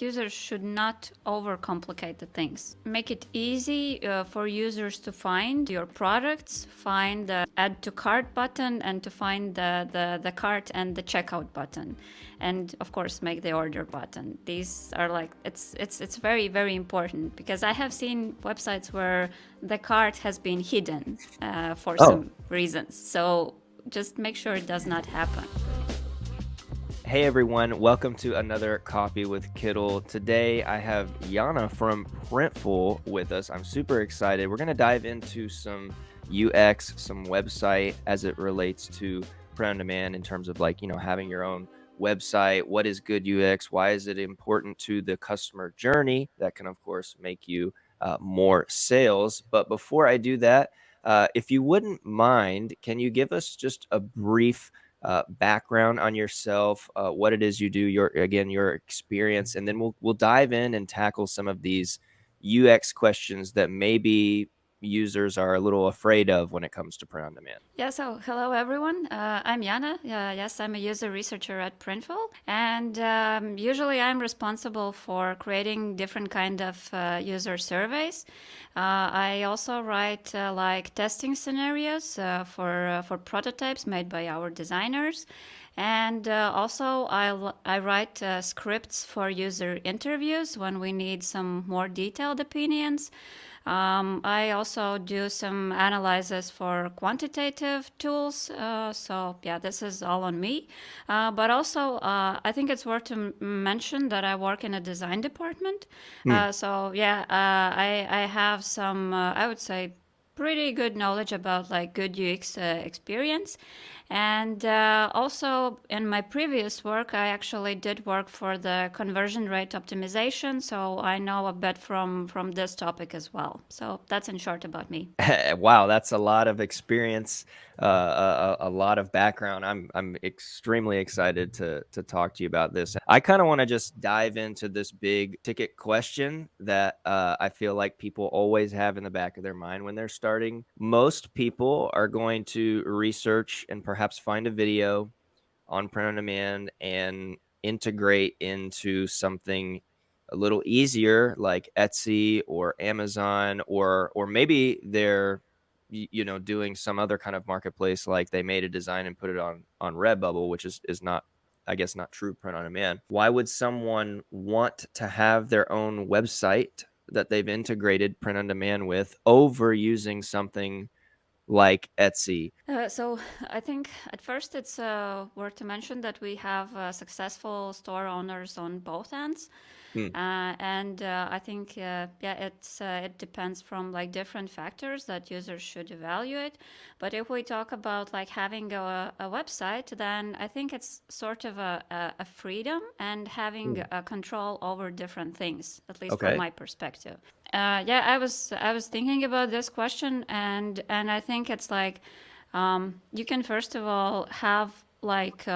users should not overcomplicate the things. Make it easy for users to find your products, find the add to cart button, and to find the cart and the checkout button. And of course, make the order button. These are like, it's very, very important, because I have seen websites where the cart has been hidden for Oh, some reasons. So just make sure it does not happen. hey everyone, welcome to another Coffee with Kittl. Today I have Jana from Printful with us. I'm super excited. We're going to dive into some UX, some website as it relates to print on demand in terms of having your own website. What is good UX? Why is it important to the customer journey? That can, of course, make you more sales. But before I do that, if you wouldn't mind, can you give us just a brief background on yourself, what it is you do, your experience, and then we'll dive in and tackle some of these UX questions that maybe users are a little afraid of when it comes to print on demand. Yeah, so hello everyone. I'm Jana. Yes, I'm a user researcher at Printful, and usually I'm responsible for creating different kind of user surveys. I also write like testing scenarios for prototypes made by our designers. And also, I write scripts for user interviews when we need some more detailed opinions. I also do some analysis for quantitative tools. So, yeah, this is all on me. But also, I think it's worth to mention that I work in a design department. Hmm. So, yeah, I have some, I would say, pretty good knowledge about like good UX experience. And also in my previous work, I actually did work for the conversion rate optimization, so I know a bit from this topic as well. So that's in short about me. Wow, that's a lot of experience, a lot of background. I'm extremely excited to talk to you about this. I kind of want to just dive into this big ticket question that I feel like people always have in the back of their mind when they're starting. Most people are going to research and perhaps find a video on print on demand and integrate into something a little easier like Etsy or Amazon, or maybe they're doing some other kind of marketplace, like they made a design and put it on Redbubble, which is not, I guess, not true print on demand. Why would someone want to have their own website that they've integrated print on demand with over using something like Etsy? So I think at first it's worth to mention that we have successful store owners on both ends. Hmm. And I think, yeah, it depends from like different factors that users should evaluate. But if we talk about like having a website, then I think it's sort of a freedom and having Hmm. a control over different things, at least from Okay. my perspective. Yeah, I was thinking about this question, and I think it's like you can first of all have like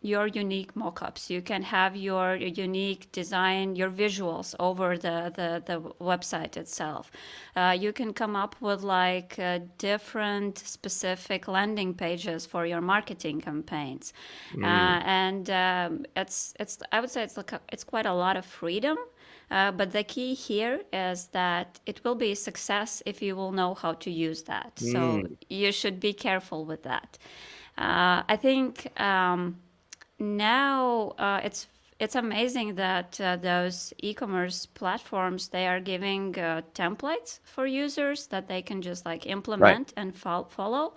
your unique mockups. You can have your unique design, your visuals over the website itself. You can come up with like different specific landing pages for your marketing campaigns, Mm. and it's I would say it's quite a lot of freedom. But the key here is that it will be a success if you will know how to use that. So Mm. you should be careful with that. I think now it's amazing that those e-commerce platforms, they are giving templates for users that they can just like Right. implement and follow.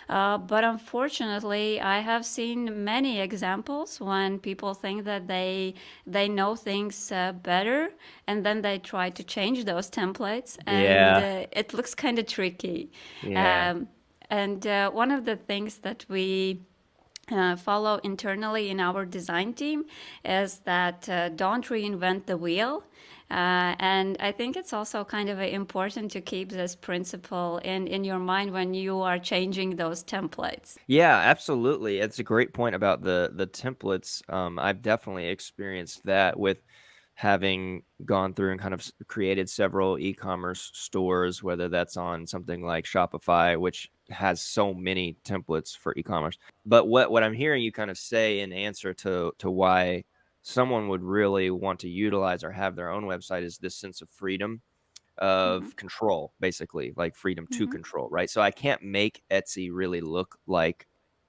But unfortunately, I have seen many examples when people think that they know things better, and then they try to change those templates, and Yeah. it looks kind of tricky. Yeah. Um, and one of the things that we follow internally in our design team is that don't reinvent the wheel. And I think it's also kind of important to keep this principle in your mind when you are changing those templates. Yeah, absolutely. It's a great point about the templates. I've definitely experienced that with having gone through and kind of created several e-commerce stores, whether that's on something like Shopify, which has so many templates for e-commerce. But what I'm hearing you kind of say in answer to why someone would really want to utilize or have their own website is this sense of freedom, Mm-hmm. of control, basically, like freedom to Mm-hmm. control, right? So I can't make Etsy really look like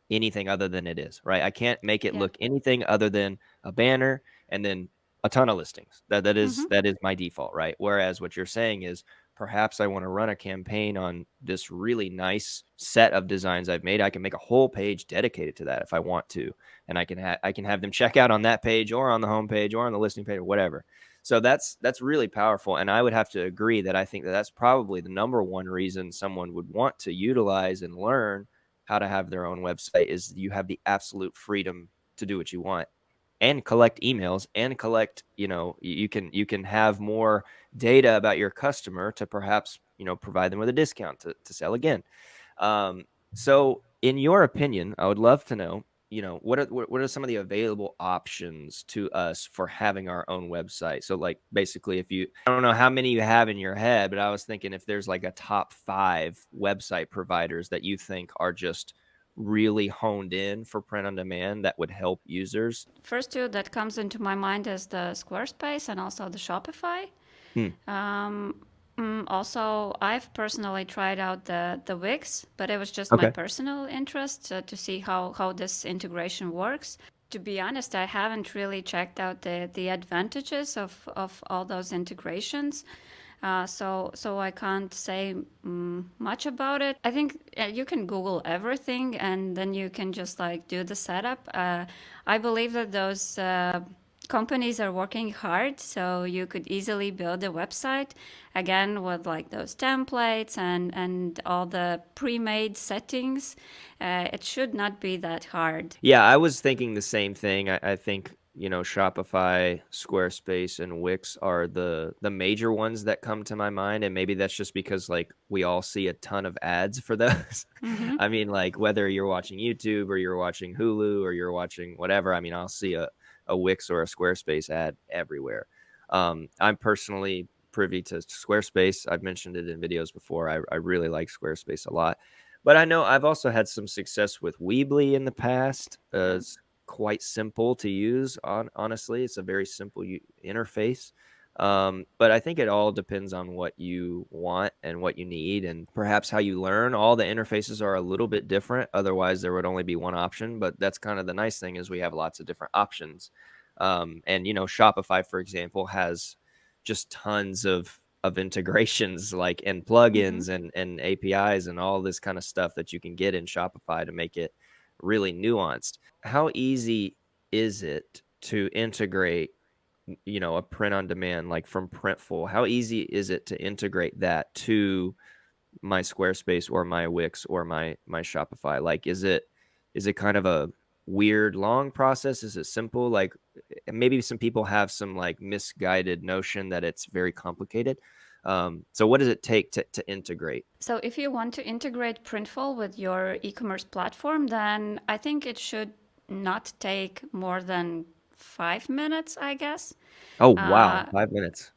anything other than it is, right? I can't make it Yeah. look anything other than a banner and then a ton of listings. That Mm-hmm. is my default, right? Whereas what you're saying is perhaps I want to run a campaign on this really nice set of designs I've made. I can make a whole page dedicated to that if I want to, and I can have them check out on that page or on the home page or on the listing page or whatever. So that's really powerful, and I would have to agree that I think that that's probably the number one reason someone would want to utilize and learn how to have their own website is you have the absolute freedom to do what you want and collect emails and collect, you can have more data about your customer to perhaps, provide them with a discount to sell again. um, so in your opinion, I would love to know, what are some of the available options to us for having our own website? So like basically I don't know how many you have in your head, but I was thinking if there's like a top 5 website providers that you think are just really honed in for print on demand that would help users. First two that comes into my mind is the Squarespace and also the Shopify. Hmm. Um, Also, I've personally tried out the Wix, but it was just my Okay. personal interest to see how this integration works. To be honest, I haven't really checked out the advantages of all those integrations. So I can't say much about it. I think you can Google everything and then you can just like do the setup. I believe that those companies are working hard, so you could easily build a website again with like those templates and all the pre-made settings. It should not be that hard. Yeah, I was thinking the same thing. I think, Shopify, Squarespace, and Wix are the major ones that come to my mind, and maybe that's just because like we all see a ton of ads for those. Mm-hmm. I mean, like whether you're watching YouTube or you're watching Hulu or you're watching whatever, I mean, I'll see a Wix or a Squarespace ad everywhere. I'm personally privy to Squarespace. I've mentioned it in videos before. I really like Squarespace a lot. But I know I've also had some success with Weebly in the past. Yeah. It's quite simple to use. Honestly, it's a very simple interface. But I think it all depends on what you want and what you need, and perhaps how you learn. All the interfaces are a little bit different. Otherwise, there would only be one option. But that's kind of the nice thing is we have lots of different options. And Shopify, for example, has just tons of integrations like and Mm-hmm. plugins and APIs and all this kind of stuff that you can get in Shopify to make it really nuanced. How easy is it to integrate, a print on demand like from Printful? How easy is it to integrate that to my Squarespace or my Wix or my Shopify? Like is it kind of a weird long process? Is it simple? Like maybe some people have some like misguided notion that it's very complicated. So what does it take to integrate? So if you want to integrate Printful with your e-commerce platform, then I think it should not take more than 5 minutes, I guess. Oh wow, Uh, 5 minutes.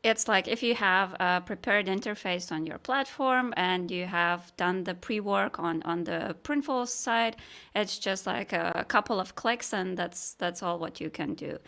it's like if you have a prepared interface on your platform and you have done the pre-work on the Printful side, it's just like a couple of clicks and that's all what you can do.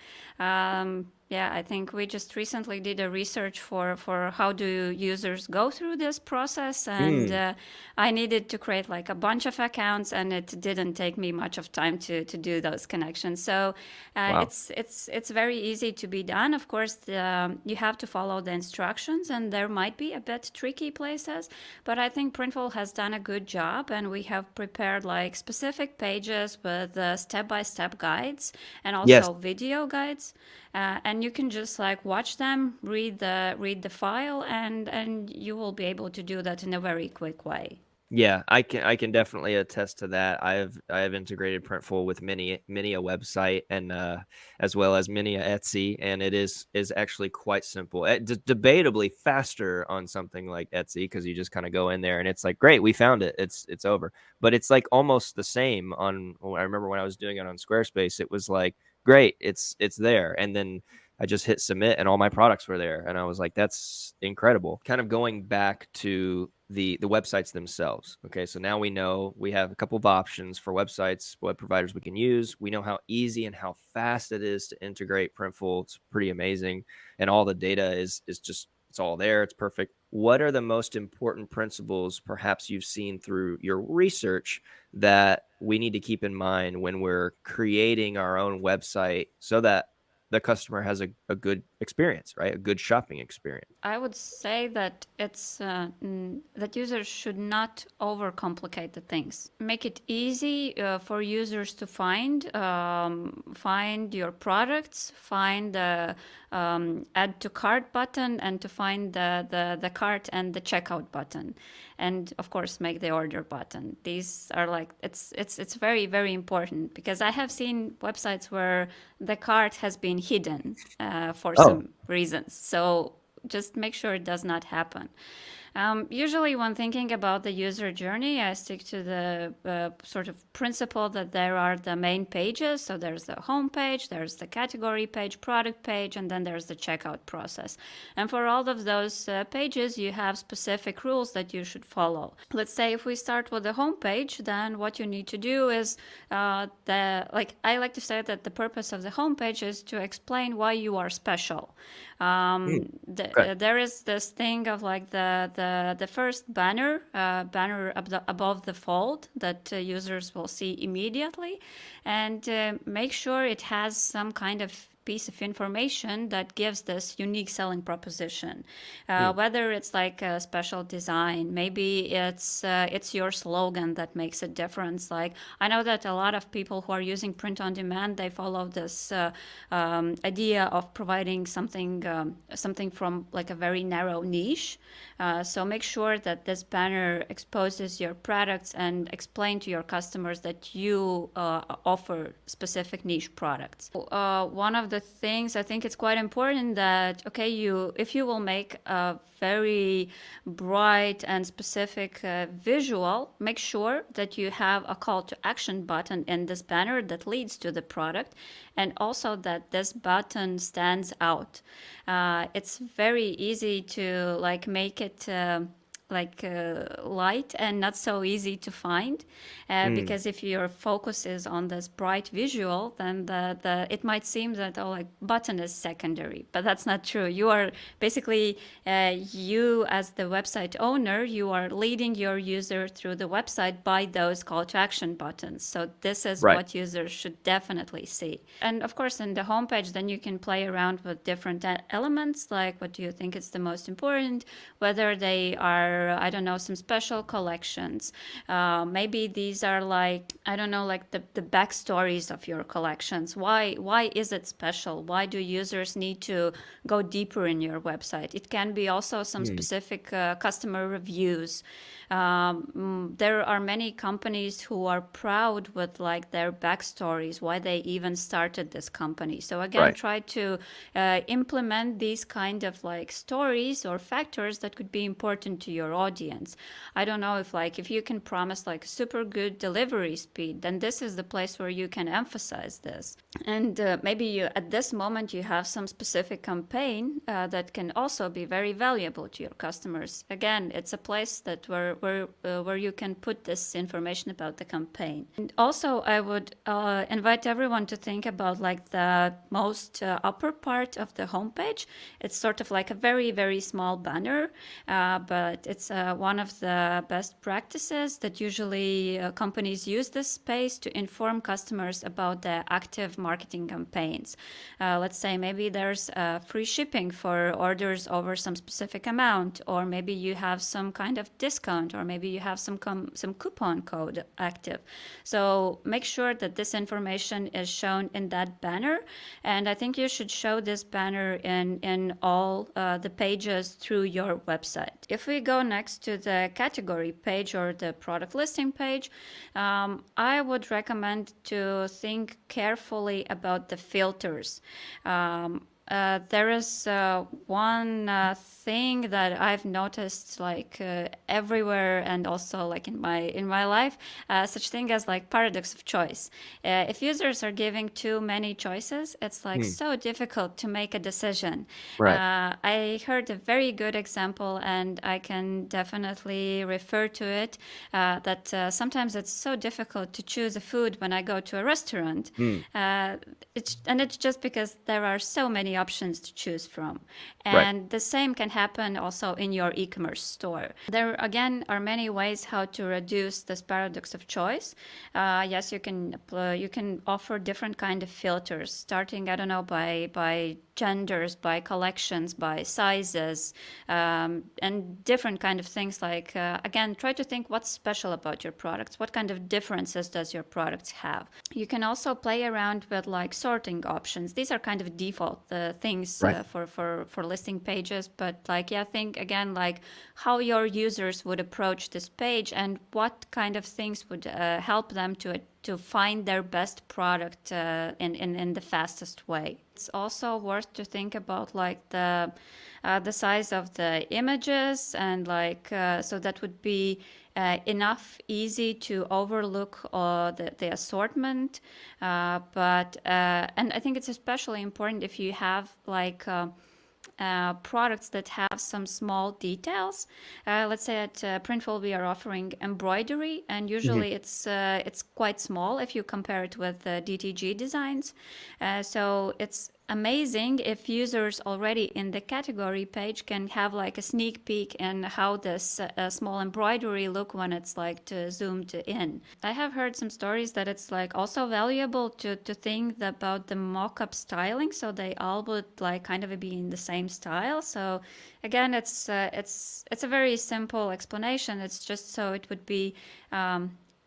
Yeah, I think we just recently did a research for how do users go through this process, and Mm, I needed to create like a bunch of accounts, and it didn't take me much of time to do those connections. So wow. it's very easy to be done. Of course, you have to follow the instructions, and there might be a bit tricky places, but I think Printful has done a good job, and we have prepared like specific pages with step-by-step guides and Yes. also video guides, and you can just like watch them, read the file, and you will be able to do that in a very quick way. Yeah, I can definitely attest to that. I have integrated Printful with many a website and as well as many a Etsy, and it is actually quite simple. Debatably faster on something like Etsy because you just kind of go in there and it's like, great, we found it. It's over. But it's like almost the same on. I remember when I was doing it on Squarespace, it was like, great, it's there, and then I just hit submit and all my products were there. And I was like, that's incredible. Kind of going back to the websites themselves. Okay, so now we know we have a couple of options for websites, web providers we can use. We know how easy and how fast it is to integrate Printful. It's pretty amazing. And all the data is just, it's all there. It's perfect. What are the most important principles perhaps you've seen through your research that we need to keep in mind when we're creating our own website so that the customer has a good experience, right? A good shopping experience. I would say that that users should not overcomplicate the things. Make it easy for users to find your products, find the add to cart button, and to find the cart and the checkout button, and of course make the order button. These are like it's very very important, because I have seen websites where the cart has been hidden for Oh, some reasons. So just make sure it does not happen. Usually, when thinking about the user journey, I stick to the sort of principle that there are the main pages. So there's the home page, there's the category page, product page, and then there's the checkout process. And for all of those pages, you have specific rules that you should follow. Let's say if we start with the home page, then what you need to do is I like to say that the purpose of the home page is to explain why you are special. mm, okay. There is this thing of like the first banner above the fold that users will see immediately, and make sure it has some kind of piece of information that gives this unique selling proposition. Mm, Whether it's like a special design, maybe it's your slogan that makes a difference. Like, I know that a lot of people who are using print on demand, they follow this idea of providing something from like a very narrow niche. So make sure that this banner exposes your products and explain to your customers that you offer specific niche products. One of the things I think it's quite important that, okay, if you will make a very bright and specific visual, make sure that you have a call to action button in this banner that leads to the product, and also that this button stands out. It's very easy to like make it light and not so easy to find, mm, because if your focus is on this bright visual, then it might seem that, oh, like button is secondary, but that's not true. You are basically you as the website owner, you are leading your user through the website by those call to action buttons. So this is right. what users should definitely see. And of course, in the homepage, then you can play around with different elements, like what do you think is the most important, whether they are, I don't know, some special collections. Maybe these are like, I don't know, like the backstories of your collections. Why is it special? Why do users need to go deeper in your website? It can be also some Mm, specific customer reviews. There are many companies who are proud with like their backstories, why they even started this company. So again, right. try to implement these kind of like stories or factors that could be important to your audience. I don't know if you can promise like super good delivery speed, then this is the place where you can emphasize this. And maybe you at this moment you have some specific campaign that can also be very valuable to your customers. Again, it's a place that where you can put this information about the campaign. And also, I would invite everyone to think about like the most upper part of the homepage. It's sort of like a very very small banner, but it's one of the best practices that usually companies use this space to inform customers about the active marketing campaigns. Let's say maybe there's free shipping for orders over some specific amount, or maybe you have some kind of discount, or maybe you have some coupon code active. So make sure that this information is shown in that banner, and I think you should show this banner in all the pages through your website. If we go next to the category page or the product listing page, I would recommend to think carefully about the filters. There is one thing that I've noticed like everywhere and also like in my life, such thing as like paradox of choice. If users are giving too many choices, it's like Hmm. so difficult to make a decision. Right. I heard a very good example, and I can definitely refer to it. That sometimes it's so difficult to choose a food when I go to a restaurant. Hmm. Uh, it's just because there are so many options to choose from. Right. And the same can happen also in your e-commerce store. There again are many ways how to reduce this paradox of choice. Yes, you can offer different kind of filters, starting I don't know by genders, by collections, by sizes, and different kind of things. Like again, try to think what's special about your products. What kind of differences does your products have? You can also play around with like sorting options. These are kind of default things Right. for listing pages, but like yeah, think again like how your users would approach this page and what kind of things would help them to find their best product in the fastest way. It's also worth to think about like the size of the images and like so that would be enough easy to overlook the assortment, but and I think it's especially important if you have like products that have some small details. Let's say at Printful we are offering embroidery, and Hmm. usually it's quite small if you compare it with DTG designs. So it's amazing if users already in the category page can have like a sneak peek in how this small embroidery look when it's like zoomed in. I have heard some stories that it's like also valuable to think about the mock-up styling, so they all would like kind of be in the same style. So again, it's a very simple explanation. It's just so it would be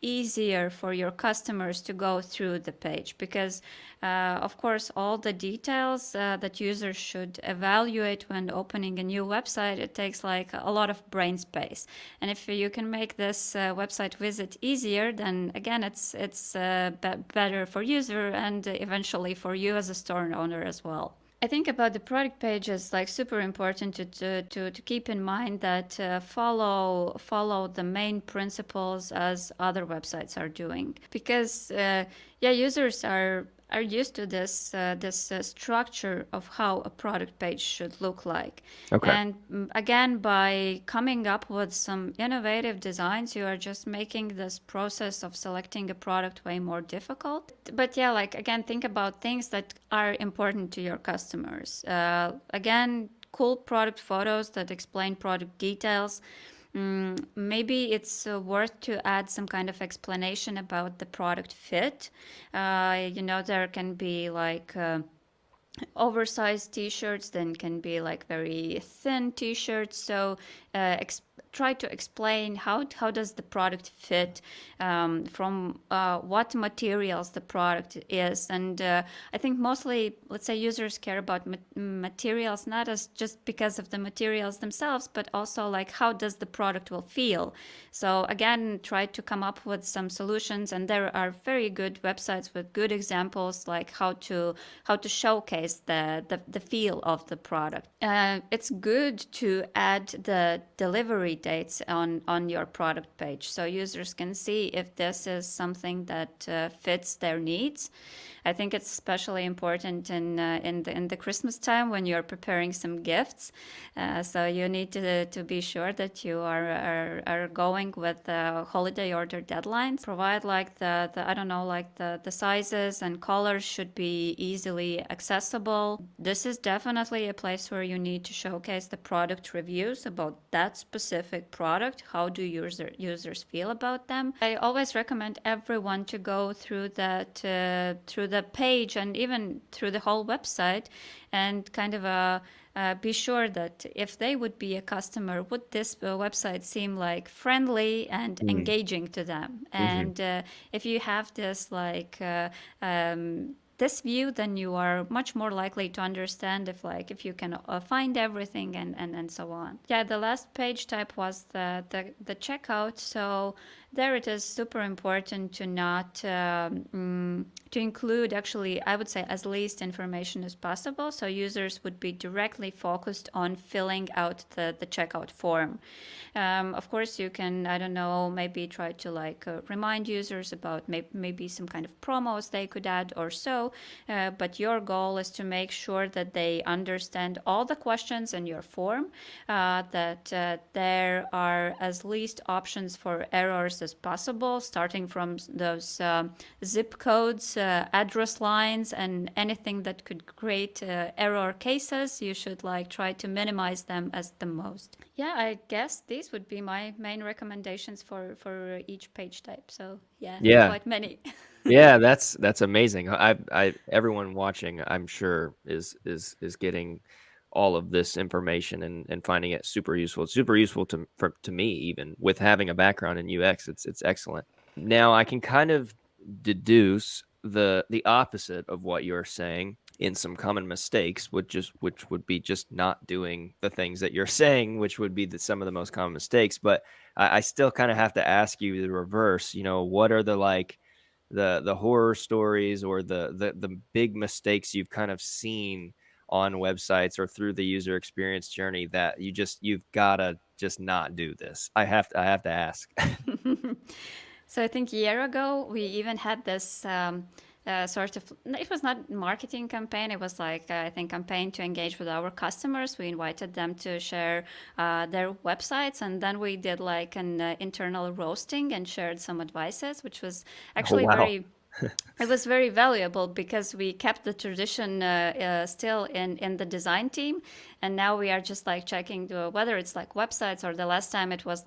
easier for your customers to go through the page, because of course all the details that users should evaluate when opening a new website, it takes like a lot of brain space. And if you can make this website visit easier, then again it's better for user and eventually for you as a store owner as well. I think about the product page is like super important to keep in mind that follow the main principles as other websites are doing, because yeah, users are used to this structure of how a product page should look like. Okay. And again, by coming up with some innovative designs, you are just making this process of selecting a product way more difficult. But yeah, like again, think about things that are important to your customers. Again, cool product photos that explain product details. Maybe it's worth to add some kind of explanation about the product fit. There can be like oversized t-shirts, then can be like very thin t-shirts. So try to explain how does the product fit, from what materials the product is. And I think mostly, let's say, users care about materials not as just because of the materials themselves, but also like how does the product will feel. So again, try to come up with some solutions, and there are very good websites with good examples like how to showcase the feel of the product. It's good to add the delivery dates on your product page, so users can see if this is something that fits their needs. I think it's especially important in the Christmas time when you're preparing some gifts. So you need to be sure that you are going with the holiday order deadlines. Provide like the I don't know, like the sizes and colors should be easily accessible. This is definitely a place where you need to showcase the product reviews about that specific product. How do users feel about them? I always recommend everyone to go through through the page and even through the whole website, and kind of be sure that if they would be a customer, would this website seem like friendly and Mm. engaging to them? Hmm. And if you have this like this view, then you are much more likely to understand if you can find everything and so on. Yeah, the last page type was the checkout. So there it is super important to not to include, actually, I would say, as least information as possible, so users would be directly focused on filling out the checkout form. Of course, you can, I don't know, maybe try to remind users about maybe some kind of promos they could add or so. But your goal is to make sure that they understand all the questions in your form, that there are as least options for errors as possible, starting from those zip codes, address lines, and anything that could create error cases. You should try to minimize them as the most. Yeah, I guess these would be my main recommendations for each page type. So yeah, Yeah. quite many. Yeah, that's amazing. I everyone watching, I'm sure, is getting all of this information and finding it super useful. It's super useful to me, even with having a background in UX. It's excellent. Now I can kind of deduce the opposite of what you're saying in some common mistakes, which would be just not doing the things that you're saying, which would be some of the most common mistakes. But I still kind of have to ask you the reverse. What are the horror stories or the big mistakes you've kind of seen on websites or through the user experience journey that you've got to just not do this? I have to ask. So I think a year ago we even had this sort of, it was not marketing campaign, it was I think campaign to engage with our customers. We invited them to share their websites, and then we did an internal roasting and shared some advices, which was Oh, actually wow. very, it was very valuable because we kept the tradition still in the design team, and now we are just checking whether it's websites, or the last time it was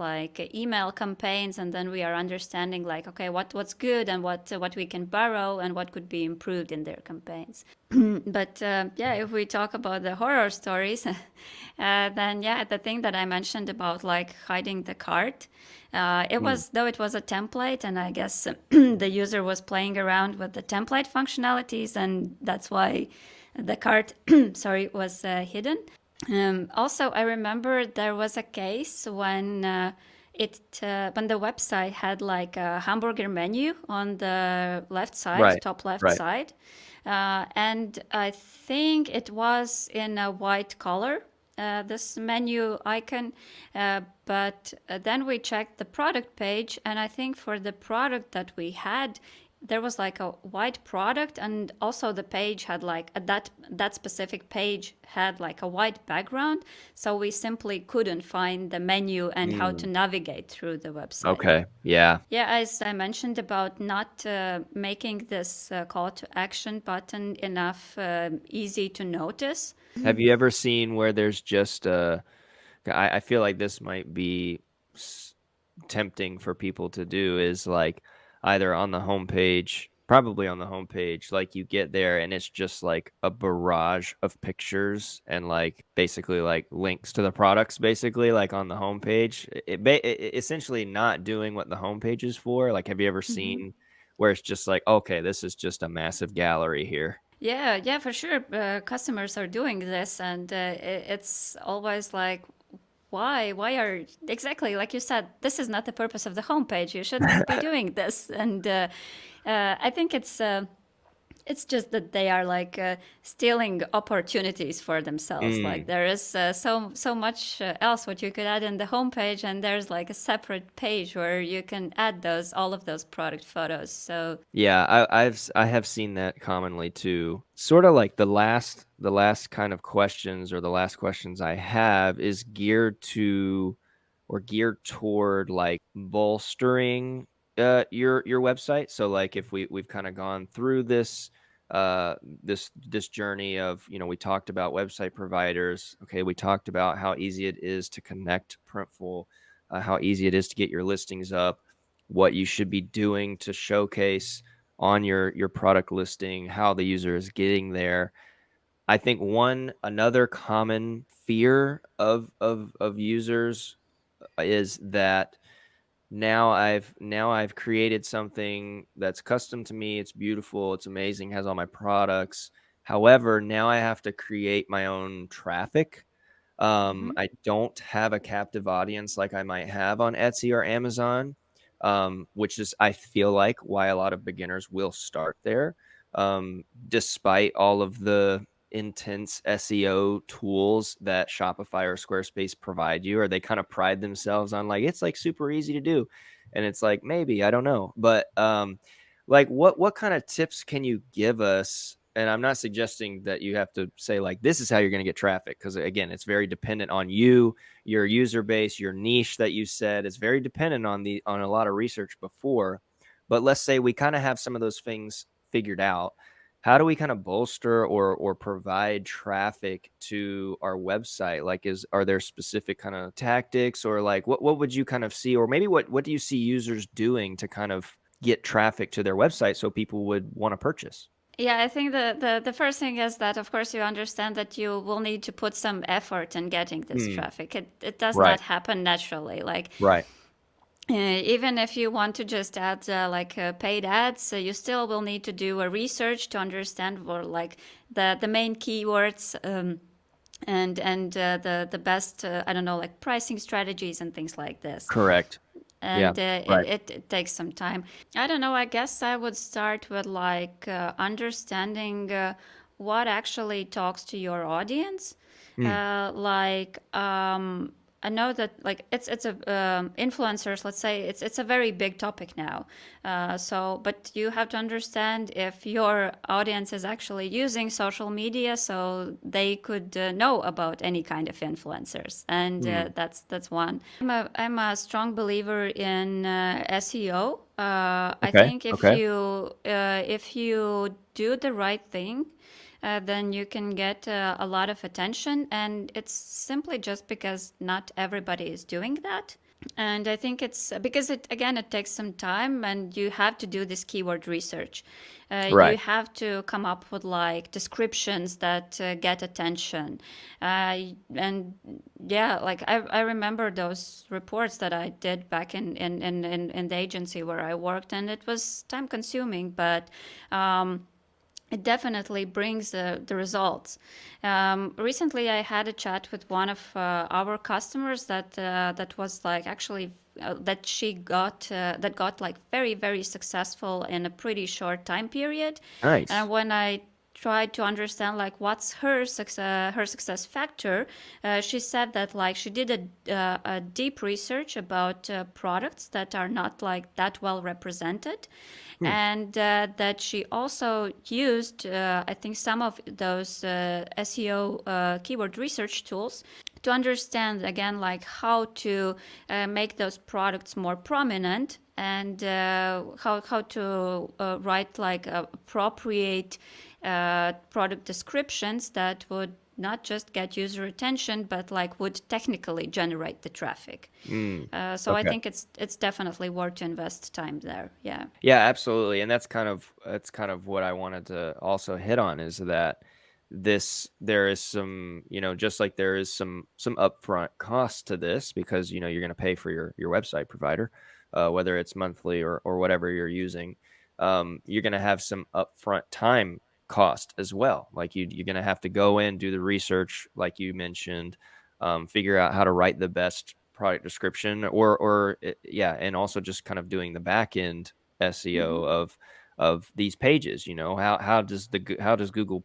email campaigns, and then we are understanding okay, what's good and what we can borrow and what could be improved in their campaigns. But yeah, if we talk about the horror stories, then yeah, the thing that I mentioned about hiding the cart, it Mm. was, though it was a template, and I guess the user was playing around with the template functionalities, and that's why the cart, sorry, was hidden. Also, I remember there was a case when when the website had a hamburger menu on the left side, Right. top left Right. side, and I think it was in a white color, this menu icon. But then we checked the product page, and I think for the product that we had, there was a white product, and also the page had that specific page had a white background, so we simply couldn't find the menu and how to Mm. navigate through the website. Okay. Yeah. Yeah, as I mentioned about not making this call to action button enough easy to notice. Have you ever seen where there's just I feel like this might be tempting for people to do, is either on the homepage, probably on the homepage, you get there and it's just a barrage of pictures and basically links to the products, basically on the homepage. It essentially not doing what the homepage is for. Have you ever Mhm. seen where it's just okay, this is just a massive gallery here? Yeah, yeah, for sure. Customers are doing this, and it's always why are, exactly like you said, this is not the purpose of the homepage. You shouldn't be doing this, and I think it's just that they are stealing opportunities for themselves. Mm. There is so much else what you could add in the homepage, and there's a separate page where you can add those all of those product photos. So Yeah, I have seen that commonly too. Sort of the last kind of questions, or the last questions I have, is geared to or geared toward bolstering your website. So if we've kind of gone through this journey of, we talked about website providers. Okay, we talked about how easy it is to connect Printful, how easy it is to get your listings up, what you should be doing to showcase on your product listing, how the user is getting there. I think another common fear of users is that now I've created something that's custom to me. It's beautiful, it's amazing, has all my products. However, now I have to create my own traffic. Hmm. I don't have a captive audience like I might have on Etsy or Amazon, which is, I feel like, why a lot of beginners will start there, despite all of the intense SEO tools that Shopify or Squarespace provide you, or they kind of pride themselves on like it's like super easy to do, and it's like maybe I don't know, but like what kind of tips can you give us? And I'm not suggesting that you have to say like this is how you're going to get traffic, because again, it's very dependent on you, your user base, your niche that you said. It's very dependent on a lot of research before. But let's say we kind of have some of those things figured out. How do we kind of bolster or provide traffic to our website? Like, are there specific kind of tactics, or like what would you kind of see, or maybe what do you see users doing to kind of get traffic to their website so people would want to purchase? Yeah, I think the first thing is that, of course, you understand that you will need to put some effort in getting this Mm, traffic. It does right, not happen naturally. Like, right. even if you want to just add paid ads, you still will need to do a research to understand what like the main keywords, and the best, I don't know, like pricing strategies and things like this. Correct. Yeah. And Right. it takes some time. I don't know. I guess I would start with like understanding what actually talks to your audience. Mm, Like, I know that like it's a influencers. Let's say it's a very big topic now. So, but you have to understand if your audience is actually using social media, so they could know about any kind of influencers, and mm. that's one. I'm a strong believer in SEO. I Okay. think Okay. if you do the right thing, then you can get a lot of attention, and it's simply just because not everybody is doing that. And I think it's because it again it takes some time, and you have to do this keyword research. You Right. have to come up with like descriptions that get attention, and yeah, like I remember those reports that I did back in the agency where I worked, and it was time consuming, but it definitely brings the results. Recently, I had a chat with one of our customers that was like actually that got like very successful in a pretty short time period. And Nice. when I tried to understand like what's her success factor, she said that like she did a deep research about products that are not like that well represented, Hmm. and that she also used, I think, some of those SEO keyword research tools to understand again like how to make those products more prominent, and how to write like appropriate product descriptions that would not just get user attention, but like would technically generate the traffic. Mm. So I Okay. think it's definitely worth to invest time there. Yeah. Yeah, absolutely. And that's kind of what I wanted to also hit on, is that there is some, just like there is some upfront cost to this, because you're going to pay for your website provider, whether it's monthly or whatever you're using. You're going to have some upfront time cost as well. Like you're going to have to go in, do the research, like you mentioned, figure out how to write the best product description, yeah, and also just kind of doing the back end Hmm. SEO of these pages. How does Google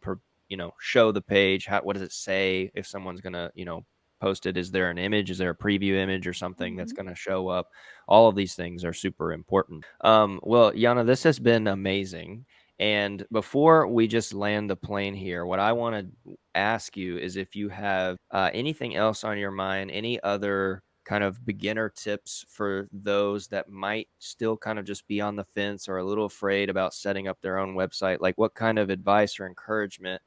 show the page? What does it say if someone's gonna post it? Is there an image? Is there a preview image or something that's Hmm. gonna show up? All of these things are super important. Well, Jana, this has been amazing. And before we just land the plane here, what I want to ask you is if you have anything else on your mind, any other kind of beginner tips for those that might still kind of just be on the fence or a little afraid about setting up their own website. Like, what kind of advice or encouragement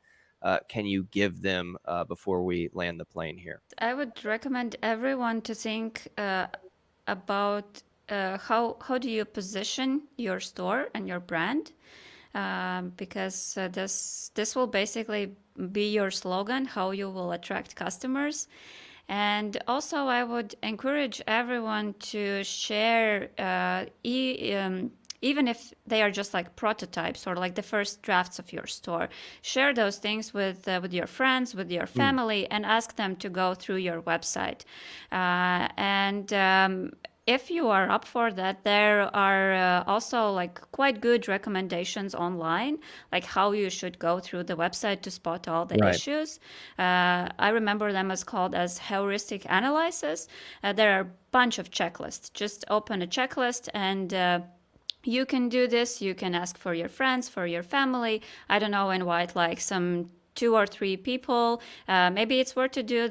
can you give them before we land the plane here? I would recommend everyone to think about how do you position your store and your brand, because this will basically be your slogan, how you will attract customers. And also, I would encourage everyone to share, even if they are just like prototypes or like the first drafts of your store. Share those things with your friends, with your Mm. family, and ask them to go through your website. And if you are up for that, there are also like quite good recommendations online, like how you should go through the website to spot all the Right. issues. I remember them as called as heuristic analysis. There are a bunch of checklists. Just open a checklist and you can do this. You can ask for your friends, for your family. I don't know, invite like some 2 or 3 people. Maybe it's worth to do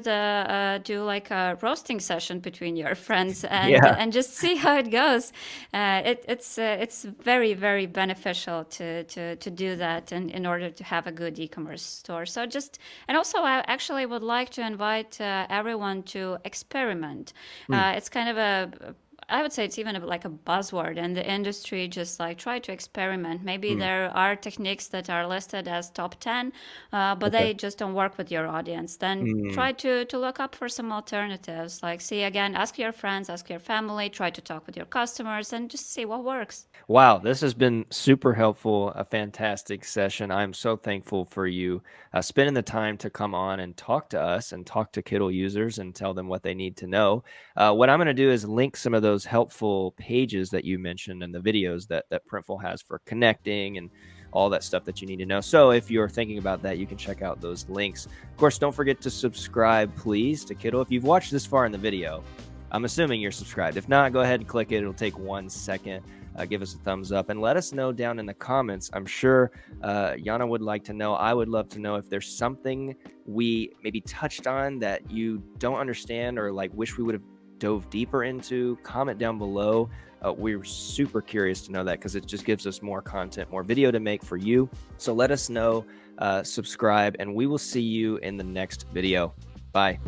like a roasting session between your friends Yeah. and just see how it goes. It's very very beneficial to do that in order to have a good e-commerce store. So just and also I actually would like to invite everyone to experiment. Mm. It's kind of a I would say it's even like a buzzword in the industry. Just like try to experiment. Maybe Mm. there are techniques that are listed as top 10, but Okay. they just don't work with your audience. Then Mm. try to look up for some alternatives. Like, see again, ask your friends, ask your family, try to talk with your customers, and just see what works. Wow, this has been super helpful, a fantastic session. I'm so thankful for you spending the time to come on and talk to us and talk to Kittl users and tell them what they need to know. What I'm going to do is link some of those helpful pages that you mentioned and the videos that Printful has for connecting and all that stuff that you need to know. So if you're thinking about that, you can check out those links. Of course, don't forget to subscribe, please, to Kittl. If you've watched this far in the video, I'm assuming you're subscribed. If not, go ahead and click it. It'll take 1 second. Give us a thumbs up and let us know down in the comments. I'm sure Jana would like to know. I would love to know if there's something we maybe touched on that you don't understand or like wish we would have dove deeper into. Comment down below. We're super curious to know that because it just gives us more content, more video to make for you. So let us know, subscribe, and we will see you in the next video. Bye.